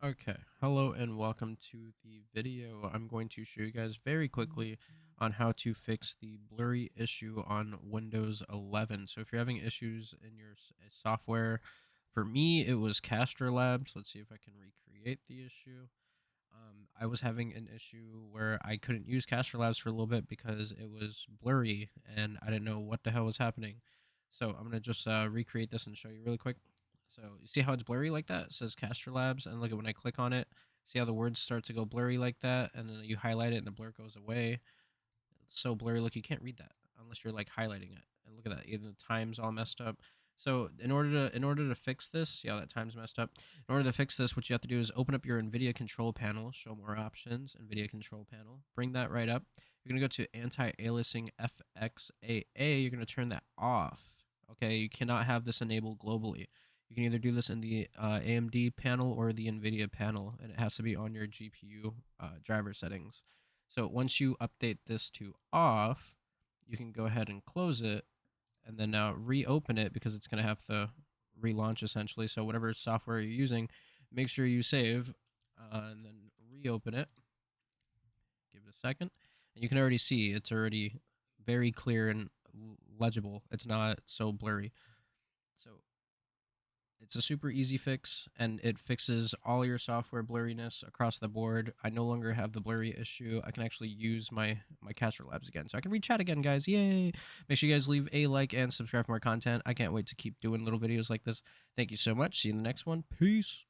Okay, hello and welcome to the video. I'm going to show you guys very quickly on how to fix the blurry issue on Windows 11. So if you're having issues in your software, for me it was Castor Labs. Let's see if I can recreate the issue. I was having an issue where I couldn't use Castor Labs for a little bit because it was blurry and I didn't know what the hell was happening. So I'm gonna just recreate this and show you really quick. So you see how it's blurry like that? It says Castor Labs, and look at when I click on it. See how the words start to go blurry like that, and then you highlight it and the blur goes away. It's so blurry. Look, you can't read that unless you're like highlighting it. And look at that, even the time's all messed up. So in order to fix this, see how that time's messed up. In order to fix this, what you have to do is open up your NVIDIA control panel, show more options, NVIDIA control panel, bring that right up. You're gonna go to anti-aliasing FXAA. You're gonna turn that off. Okay, you cannot have this enabled globally. You can either do this in the AMD panel or the NVIDIA panel, and it has to be on your GPU driver settings. So once you update this to off, you can go ahead and close it and then now reopen it because it's going to have to relaunch essentially. So whatever software you're using, make sure you save and then reopen it. Give it a second. And you can already see it's already very clear and legible. It's not so blurry. So it's a super easy fix, and it fixes all your software blurriness across the board. I no longer have the blurry issue. I can actually use my Castor Labs again, so I can read chat again, guys. Yay! Make sure you guys leave a like and subscribe for more content. I can't wait to keep doing little videos like this. Thank you so much. See you in the next one. Peace.